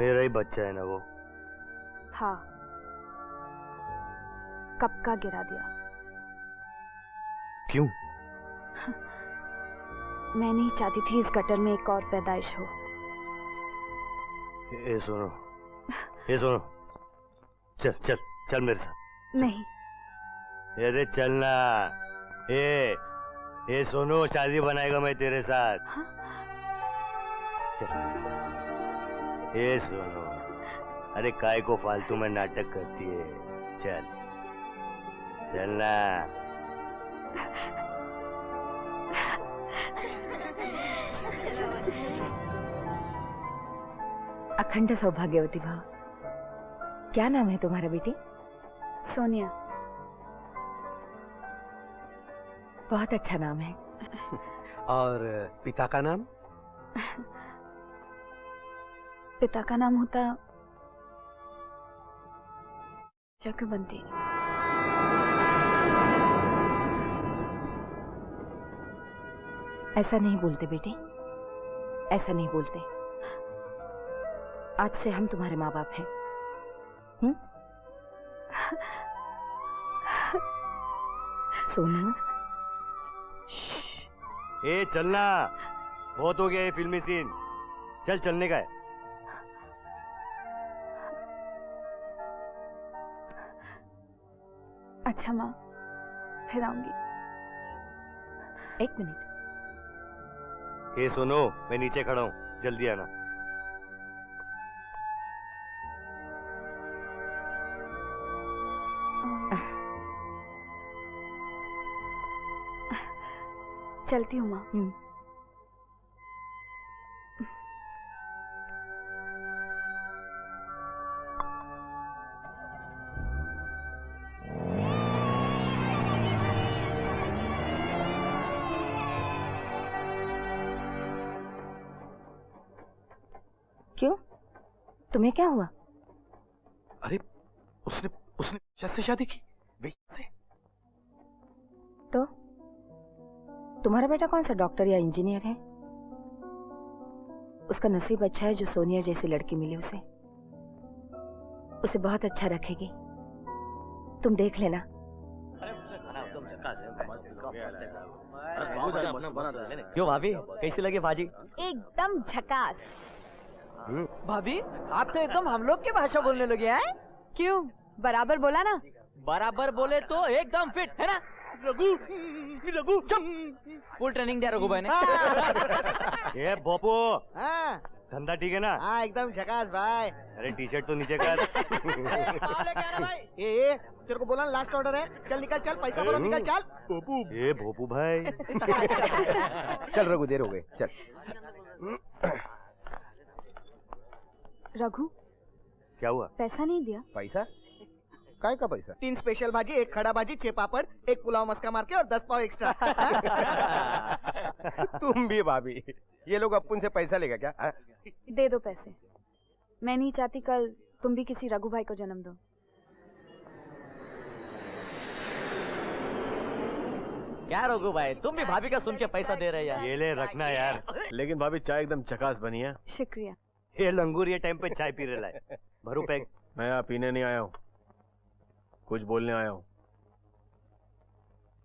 मेरा ही बच्चा है ना वो। था, कब का गिरा दिया। क्यों? मैं नहीं चाहती थी इस गटर में एक और पैदाइश हो। ये सुनो, ये सुनो, चल चल चल मेरे साथ। नहीं। अरे चलना। ये सुनो, शादी बनाएगा मैं तेरे साथ। हाँ? चल। ये सुनो, अरे काय को फालतू में नाटक करती है। चल चलना। अखंड सौभाग्यवती भव। क्या नाम है तुम्हारा बेटी? सोनिया। बहुत अच्छा नाम है। और पिता का नाम? पिता का नाम होता जगबंदी। ऐसा नहीं बोलते बेटी, ऐसा नहीं बोलते। आज से हम तुम्हारे माँ बाप हैं। सोनू। ए चलना, बहुत हो गया ये फिल्मी सीन। चल, चलने का है। अच्छा माँ, फिर आऊंगी। एक मिनट। ये सुनो, मैं नीचे खड़ा हूँ, जल्दी आना। चलती हूँ माँ। क्यों? तुम्हें क्या हुआ? अरे उसने उसने से शादी की से। तो तुम्हारा बेटा कौन सा डॉक्टर या इंजीनियर है? उसका नसीब अच्छा है जो सोनिया जैसी लड़की मिली उसे। उसे बहुत अच्छा रखेगी, तुम देख लेना। क्यों भाभी, कैसी लगी भाजी? एकदम झकास। भाभी, आप तो एकदम हम लोग की भाषा बोलने लगे हैं। क्यों? बराबर बोला ना? बराबर बोले तो एकदम फिट है ना? रघु, रघु चुप। फुल ट्रेनिंग दिया रघु भाई ने। ये बोपो, हाँ धंधा ठीक है ना? हाँ, एकदम झकास भाई। अरे टी शर्ट तो नीचे कर। ये तेरे को बोला लास्ट ऑर्डर है, चल निकल, चल पैसा भरो, निकल चल। भोपू, ये भोपू भाई। चल रघु, देर हो गई, चल। रघु, क्या हुआ? पैसा नहीं दिया? पैसा? काय का पैसा? 3 स्पेशल भाजी, 1 खड़ा भाजी, 6 पापड़, 1 पुलाव मस्का मार के और 10 पाव एक्स्ट्रा। तुम भी भाभी, ये लोग अपन से पैसा लेगा क्या? दे दो पैसे। मैं नहीं चाहती कल तुम भी किसी रघु भाई को जन्म दो। क्या रघु भाई, तुम भी भाभी का सुन के पैसा दे रहे यार। ये ले रखना यार। लेकिन भाभी चाय एकदम झकास बनी है। शुक्रिया। ये लंगूर ये टाइम पे चाय पी रहा है। भरू पैक। मैं यहाँ पीने नहीं आया हूँ, कुछ बोलने आया हूँ।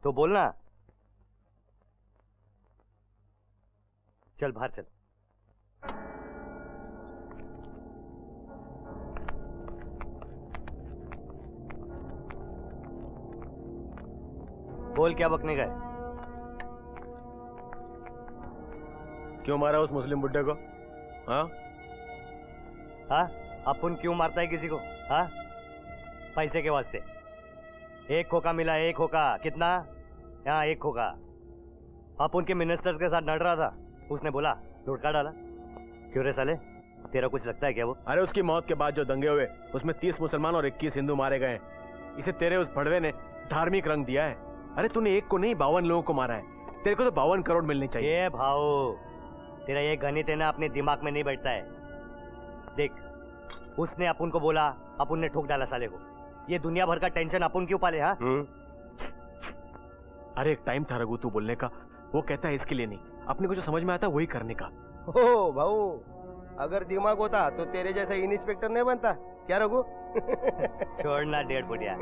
तो बोलना। चल बाहर चल। बोल, क्या बकने का है? क्यों मारा उस मुस्लिम बुड्ढे को? हाँ हाँ, अपन क्यों मारता है किसी को? हाँ, पैसे के वास्ते। 1 खोखा मिला, 1 खोखा। कितना? यहाँ 1 खोखा। अपन के मिनिस्टर्स के साथ लड़ रहा था, उसने बोला लुटका डाला। क्यों रे साले, तेरा कुछ लगता है क्या वो? अरे उसकी मौत के बाद जो दंगे हुए उसमें 30 मुसलमान और 21 हिंदू मारे गए। इसे तेरे उस भड़वे ने धार्मिक रंग दिया है। अरे तूने 1 को नहीं 52 लोगों को मारा है। तेरे को तो 52 करोड़ मिलने चाहिए। ये भाऊ, तेरा ये गणित है ना अपने दिमाग में नहीं बैठता है। देख, उसने अपन को बोला, अपन ने ठोक डाला साले को। ये दुनिया भर का टेंशन अपन क्यों पाले? हाँ, अरे एक टाइम था रघु तू बोलने का, वो कहता है इसके लिए नहीं, अपने को जो समझ में आता है वही करने का। ओ भाऊ, अगर दिमाग होता तो तेरे जैसा इंस्पेक्टर नहीं बनता क्या रघु? छोड़ना 1.5 फुटिया।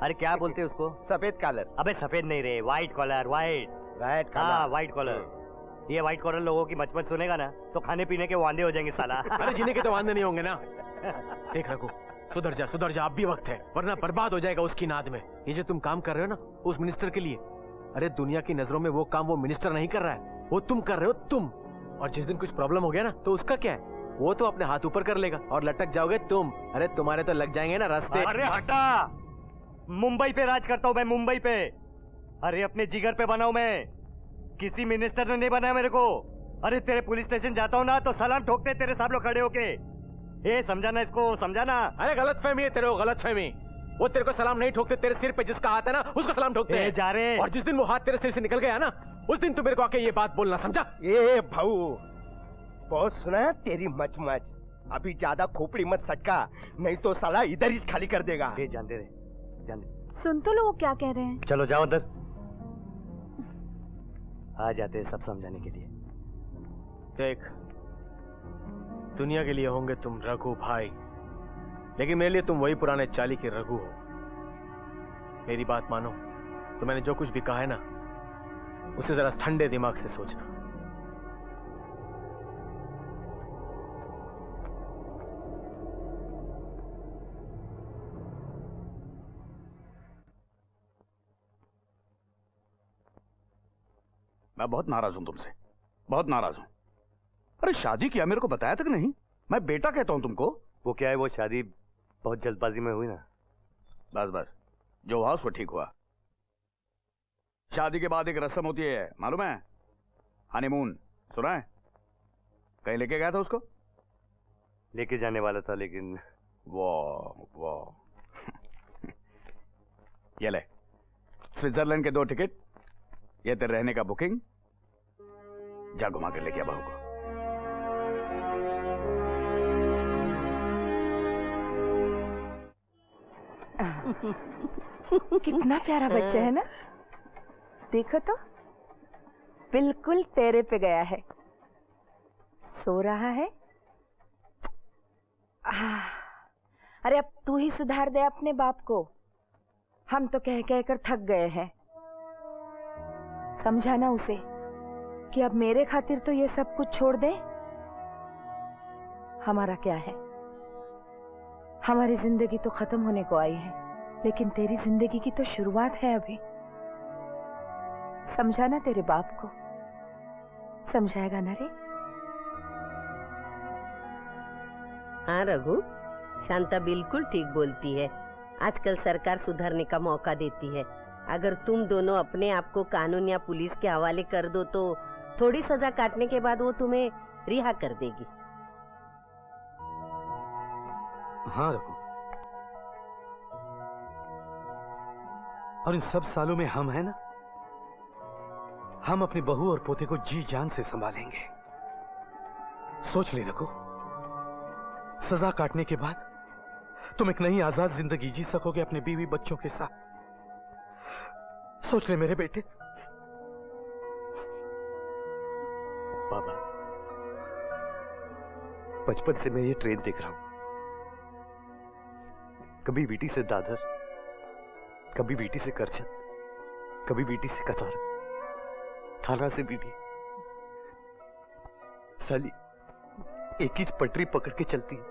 अरे क्या बोलते उसको? सफेद कॉलर। अबे सफेद नहीं रे, व्हाइट कॉलर, व्हाइट। व्हाइट हाँ कॉलर। White collar. ये व्हाइट कॉलर लोगों की मचमच सुनेगा ना तो खाने पीने के वांदे हो जाएंगे साला। अरे जीने के तो वांदे नहीं होंगे ना। देख रघु, सुधर जा, अब भी वक्त है, वरना बर्बाद हो जाएगा उसकी नाद में। ये जो तुम काम कर रहे हो ना उस मिनिस्टर के लिए, अरे दुनिया की नजरों में वो काम वो मिनिस्टर नहीं कर रहा है, वो तुम कर रहे हो तुम। और जिस दिन कुछ प्रॉब्लम हो गया ना तो उसका क्या है, वो तो अपने हाथ ऊपर कर लेगा और लटक जाओगे तुम। अरे तुम्हारे तो लग जाएंगे ना रास्ते। अरे हटा, मुंबई पे राज करता हूँ मैं, मुंबई पे। अरे अपने जिगर पे बनाऊं मैं, किसी मिनिस्टर ने नहीं बनाया मेरे को। अरे तेरे पुलिस स्टेशन जाता हूँ ना तो सलाम ठोकते तेरे सब लोग खड़े होके। ए समझाना इसको, समझाना। अरे गलत फहमी है तेरे को, गलत फहमी। वो तेरे को सलाम नहीं ठोकते, तेरे सिर पे जिसका हाथ है ना उसको सलाम ठोकते हैं। जा रहे। और जिस दिन वो हाथ तेरे सिर से निकल गया ना उस दिन तू मेरे को आके ये बात बोलना, समझा? ये भाऊ बहुत सुना है तेरी मच। अभी ज्यादा खोपड़ी मत सटका, नहीं तो साला इधर ही खाली कर देगा। जानते रहे, जानते। सुन तो लो वो क्या कह रहे हैं। चलो जाओ अंदर, आ जाते हैं सब समझाने के लिए। देख, दुनिया के लिए होंगे तुम रघु भाई, लेकिन मेरे लिए तुम वही पुराने चाली के रघु हो। मेरी बात मानो तो मैंने जो कुछ भी कहा है ना उसे जरा ठंडे दिमाग से सोचना। मैं बहुत नाराज हूं तुमसे, बहुत नाराज हूं। अरे शादी किया मेरे को बताया तक नहीं, मैं बेटा कहता हूं तुमको। वो क्या है, वो शादी बहुत जल्दबाजी में हुई ना। बस जो हुआ उसको ठीक हुआ। शादी के बाद एक रस्म होती है मालूम है, हनीमून, सुना है? कहीं लेके गया था उसको? लेके जाने वाला था लेकिन वो ये ले स्विट्जरलैंड के 2 टिकट, ये तेरे रहने का बुकिंग, जा घुमा कर लेके आ बहू को। कितना प्यारा बच्चा है ना, देखो तो बिल्कुल तेरे पे गया है, सो रहा है। अरे अब तू ही सुधार दे अपने बाप को, हम तो कह कह कर थक गए हैं। समझाना उसे कि अब मेरे खातिर तो ये सब कुछ छोड़ दे। हमारा क्या है, हमारी जिंदगी तो खत्म होने को आई है, लेकिन तेरी जिंदगी की तो शुरुआत है अभी। समझाना तेरे बाप को, समझाएगा ना रे? हाँ रघु, शांता बिल्कुल ठीक बोलती है। आजकल सरकार सुधारने का मौका देती है। अगर तुम दोनों अपने आप को कानून या पुलिस के हवाले कर दो तो थोड़ी सजा काटने के बाद वो तुम्हें रिहा कर देगी। हाँ रघु, और इन सब सालों में हम हैं ना, हम अपनी बहू और पोते को जी जान से संभालेंगे। सोच ले रघु, सजा काटने के बाद तुम एक नई आजाद जिंदगी जी सकोगे अपने बीवी बच्चों के साथ। सोच ले मेरे बेटे। बाबा, बचपन से मैं ये ट्रेन देख रहा हूं, कभी बीटी से दादर, कभी बीटी से करछत, कभी बीटी से कसार, थाना से बीटी। साली एक ही पटरी पकड़ के चलती है।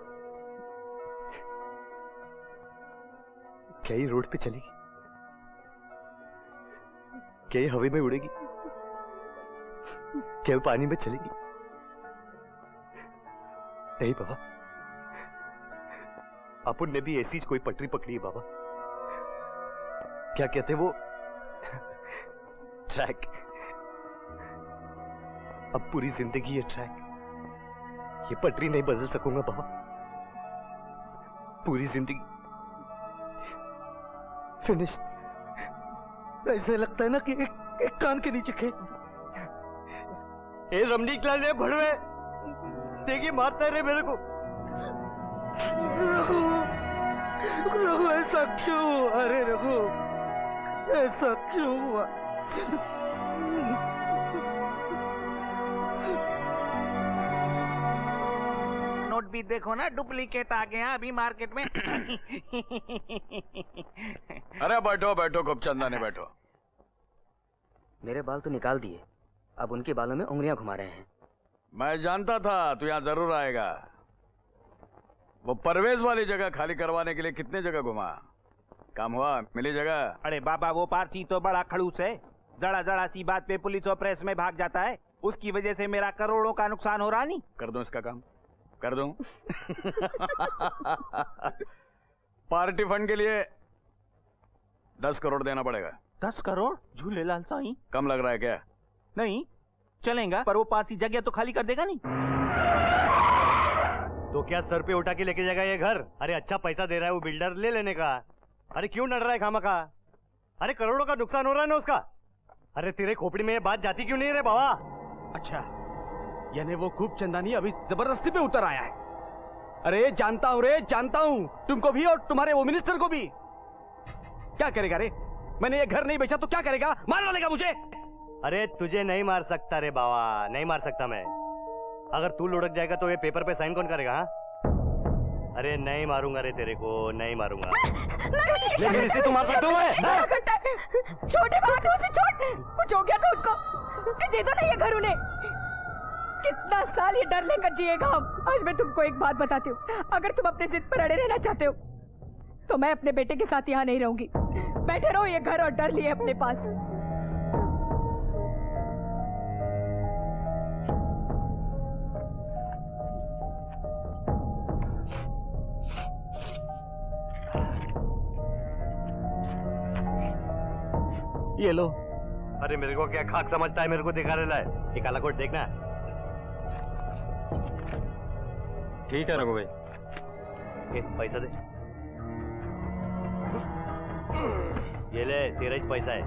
क्या ये रोड पे चलेगी? क्या ये हवा में उड़ेगी? क्या ये पानी में चलेगी? नहीं बाबा, अपन ने भी ऐसी कोई पटरी पकड़ी है बाबा। क्या कहते वो, ट्रैक। अब पूरी जिंदगी ये ट्रैक, ये पटरी नहीं बदल सकूंगा बाबा, पूरी जिंदगी फिनिश। ऐसे लगता है ना कि एक कान के नीचे खेत। ए रमनी क्लास है भड़वे, देखिए मारता है रे मेरे को। रघु, रघु ऐसा क्यों हुआ? अरे रघु, ऐसा क्यों हुआ? भी देखो ना, डुप्लीकेट आ गए हैं अभी मार्केट में। अरे बैठो बैठो खूब चंदा ने बैठो। मेरे बाल तो निकाल दिए, अब उनके बालों में उंगलियां घुमा रहे हैं। मैं जानता था तू यहाँ जरूर आएगा। वो परवेज वाली जगह खाली करवाने के लिए कितने जगह घुमा, काम हुआ? मिली जगह? अरे बाबा वो पारसी तो बड़ा खड़ूस है, जरा जरा सी बात पे पुलिस और प्रेस में भाग जाता है, उसकी वजह से मेरा करोड़ों का नुकसान हो रहा नहीं। कर दूं इसका काम, कर दूं? पार्टी फंड के लिए 10 करोड़ देना पड़ेगा। 10 करोड़? झूलेलाल साईं, कम लग रहा है क्या? नहीं चलेगा, पर वो पारसी जगह तो खाली कर देगा नहीं। तो क्या सर पे उठा के लेके जाएगा ये घर? अरे अच्छा पैसा दे रहा है वो बिल्डर, ले लेने का। अरे क्यों नड़ रहा है खामखा? अरे करोड़ों का नुकसान हो रहा है ना उसका। अरे तेरे खोपड़ी में ये बात जाती क्यों नहीं रे बाबा? अच्छा, यानी वो खूब चंदानी अभी जबरदस्ती पे उतर आया है। अरे जानता हूँ रे, जानता हूँ, तुमको भी और तुम्हारे वो मिनिस्टर को भी। क्या करेगा रे? मैंने ये घर नहीं बेचा तो क्या करेगा? मार डालेगा मुझे। अरे तुझे नहीं मार सकता रे बाबा, नहीं मार सकता मैं। अगर तू लुढ़क जाएगा तो ये पेपर पे साइन कौन करेगा? हाँ? अरे नहीं मारूंगा रे तेरे को, नहीं मारूंगा। लेकिन इसे तू मार सकता है? छोटे बात उसे छोड़, कुछ हो गया तो उसको दे दो ना ये घर उन्हें। कितना साल ये डर लेकर जिएगा हम। आज मैं तुमको एक बात बताती हूँ, अगर तुम अपने जिद पर अड़े रहना चाहते हो तो मैं अपने बेटे के साथ यहाँ नहीं रहूंगी। बैठे रहो ये घर और डर लिए अपने पास। ये लो। अरे मेरे को क्या खाक समझता है? मेरे को दिखा रहा है ये काला कोट, देखना। ठीक है रघु भाई। पैसा दे। ये ले, तेरा ही पैसा है।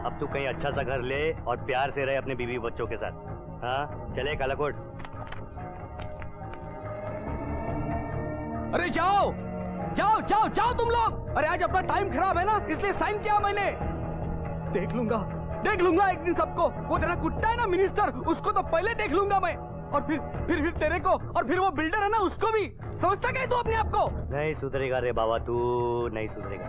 अब तू कहीं अच्छा सा घर ले और प्यार से रहे अपने बीवी बच्चों के साथ। हाँ चले काला कोट। अरे जाओ जाओ जाओ जाओ तुम लोग। अरे आज अपना टाइम खराब है ना, इसलिए साइन किया मैंने। देख लूंगा एक दिन सबको। वो तेरा कुत्ता है ना मिनिस्टर, उसको तो पहले देख लूंगा मैं, और फिर तेरे को, और फिर वो बिल्डर है ना उसको भी। समझता क्या है तू अपने आप को? नहीं सुधरेगा रे बाबा, तू नहीं सुधरेगा।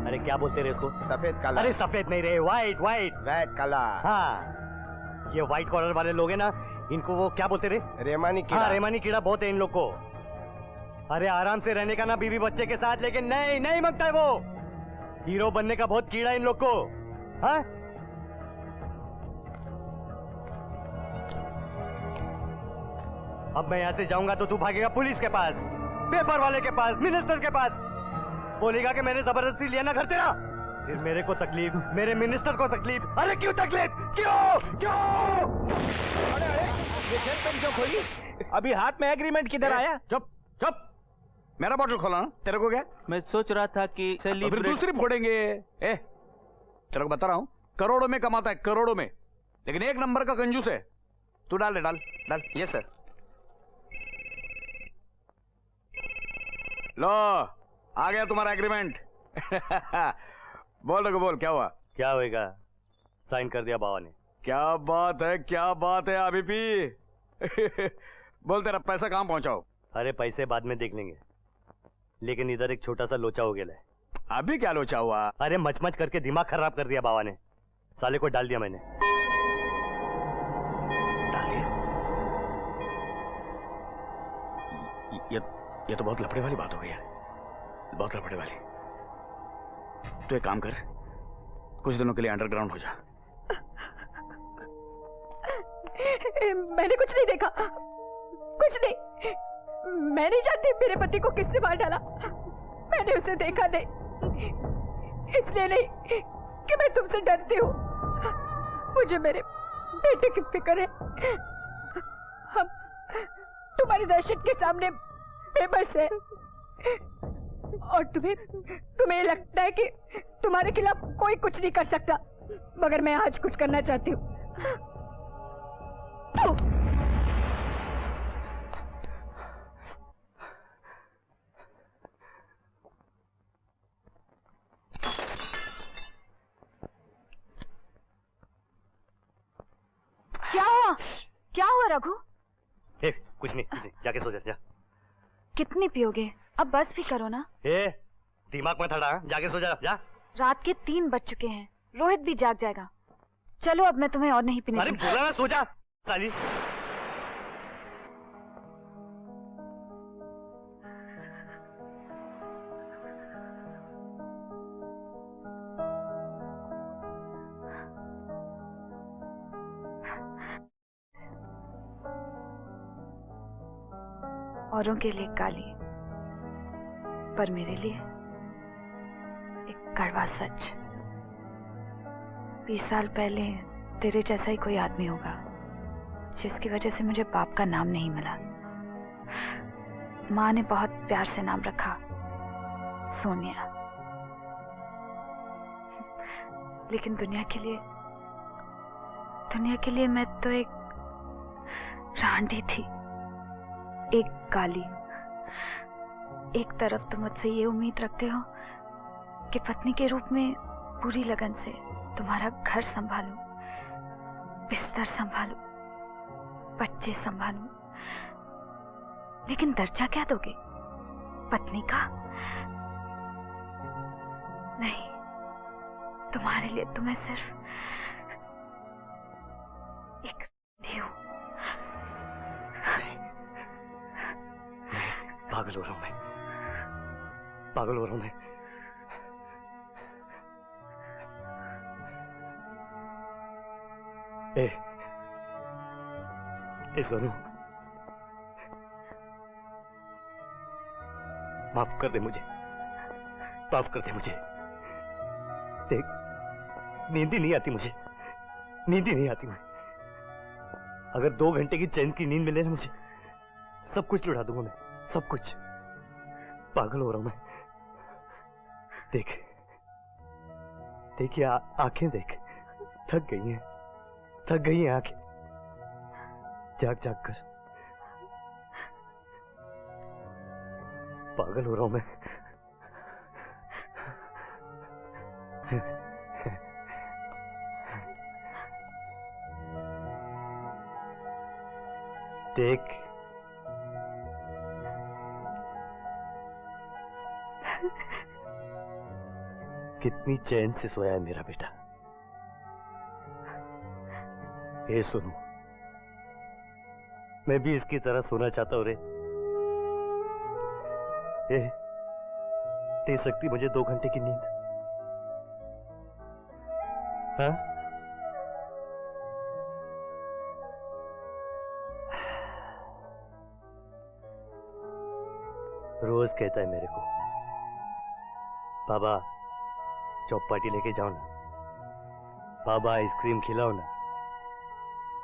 अरे क्या बोलते रे उसको? सफेद काला। अरे सफेद नहीं रे, व्हाइट व्हाइट। रेड काला। हाँ ये व्हाइट कॉलर वाले लोग हैं ना, इनको वो क्या बोलते रे? रेमानी कीड़ा। हाँ रेमानी कीड़ा बहुत है इन लोग को। अरे आराम से रहने का ना बीवी बच्चे के साथ, लेकिन नहीं नहीं मांगता है वो। हीरो बनने का बहुत कीड़ा इन लोग को। हाँ अब मैं यहाँ से जाऊंगा तो तू भागेगा पुलिस के पास, पेपर वाले के पास, मिनिस्टर के पास। बोलेगा कि मैंने जबरदस्ती लिया ना घर तेरा। फिर मेरे को तकलीफ, मेरे मिनिस्टर को तकलीफ। अरे क्यों तकलीफ? क्यों? अरे ये शेर तुम क्यों खोली? अभी हाथ में एग्रीमेंट किधर आया? चुप चुप, मेरा बॉटल खोला ना, तेरे को क्या? मैं सोच रहा था कि फिर दूसरी फोड़ेंगे। तेरे को बता रहा हूँ, करोड़ों में कमाता है, करोड़ों में, लेकिन एक नंबर का कंजूस है। तू डाल दे, डाल डाल। ये सर। लो आ गया तुम्हारा एग्रीमेंट। बोल रघु, बोल क्या हुआ? क्या होएगा? साइन कर दिया बाबा ने। क्या बात है, क्या बात है अभी भी। बोल तेरा पैसा कहाँ पहुंचाओ? अरे पैसे बाद में देख लेंगे, लेकिन इधर एक छोटा सा लोचा हो गया है। अभी क्या लोचा हुआ? अरे मच करके दिमाग खराब कर दिया बाबा ने। साले को डाल दिया मैंने। डाल दिया? ये तो बहुत लफड़े वाली बात हो गई यार, बहुत लफड़े वाली। तो एक काम कर, कुछ दिनों के लिए अंडरग्राउंड हो जा। मैंने कुछ नहीं देखा, कुछ नहीं। मैं नहीं जानती मेरे पति को किसने मार डाला। मैंने उसे देखा नहीं, इसलिए नहीं कि मैं तुमसे डरती हूँ। मुझे मेरे बेटे की फिक्र है। हम तुम्हारी दहशत के सामने बेबस है, और तुम्हें लगता है कि तुम्हारे खिलाफ कोई कुछ नहीं कर सकता, मगर मैं आज कुछ करना चाहती हूँ। क्या हुआ रघु? कुछ नहीं, जाके सो जा। कितनी पियोगे? अब बस भी करो ना। दिमाग में थड़ा, जाके सो जा। रात के 3 बज चुके हैं, रोहित भी जाग जाएगा। चलो अब मैं तुम्हें और नहीं पीने अरे बोला ना सो जा साली। औरों के लिए काली, पर मेरे लिए एक कड़वा सच। 20 साल पहले तेरे जैसा ही कोई आदमी होगा जिसकी वजह से मुझे बाप का नाम नहीं मिला। माँ ने बहुत प्यार से नाम रखा, सोनिया। लेकिन दुनिया के लिए मैं तो एक रांडी थी, एक काली। एक तरफ तुम मुझसे ये उम्मीद रखते हो कि पत्नी के रूप में पूरी लगन से तुम्हारा घर संभालूं, बिस्तर संभालूं, बच्चे संभालूं, लेकिन दर्जा क्या दोगे? पत्नी का? नहीं, तुम्हारे लिए तो मैं सिर्फ एक रांडी हूं। पागल हो रहा हूं मैं, पागल हो रहा हूं मैं। ए सोनू, माफ कर दे मुझे, माफ कर दे मुझे। देख, नींद ही नहीं आती मुझे, नींद ही नहीं आती। मैं अगर 2 घंटे की चैन की नींद मिले ना मुझे, सब कुछ लुटा दूंगा मैं, सब कुछ। पागल हो रहा हूं मैं। देख, देखिए आंखें देख, थक गई हैं, थक गई हैं आंखें, जाग जाग कर। पागल हो रहा हूं मैं। देख, कितनी चैन से सोया है मेरा बेटा। ए सुनो, मैं भी इसकी तरह सोना चाहता हूं रे। दे सकती मुझे 2 घंटे की नींद? हाँ? रोज कहता है मेरे को, बाबा चौपाटी लेके जाओ ना, बाबा आइसक्रीम खिलाओ ना,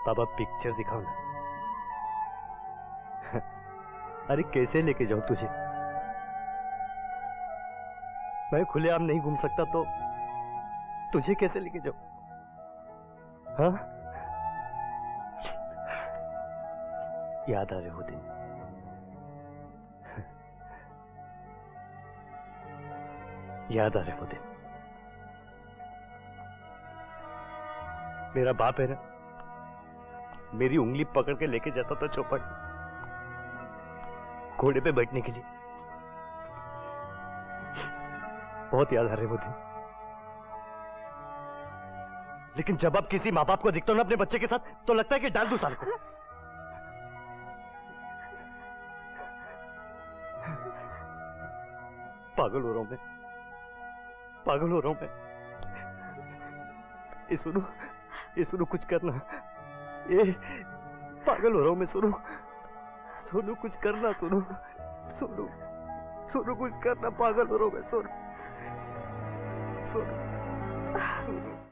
बाबा पिक्चर दिखाओ ना। अरे कैसे लेके जाऊं तुझे? मैं खुलेआम नहीं घूम सकता तो तुझे कैसे लेके जाऊं? हाँ? याद आ रहे हो दिन, याद आ रहे हो दिन। मेरा बाप है ना, मेरी उंगली पकड़ के लेके जाता था चौपाटी, घोड़े पे बैठने के लिए। बहुत याद आ रहे वो दिन। लेकिन जब अब किसी माँ बाप को दिखता हूं ना अपने बच्चे के साथ, तो लगता है कि डाल दूं साल को। पागल हो रहा हूं मैं, पागल हो रहा हूं मैं। ये सुनो कुछ करना। ये पागल हो रहा हूं मैं। सुनो कुछ करना। सुनो कुछ करना। पागल हो रहा हूं मैं। सुनो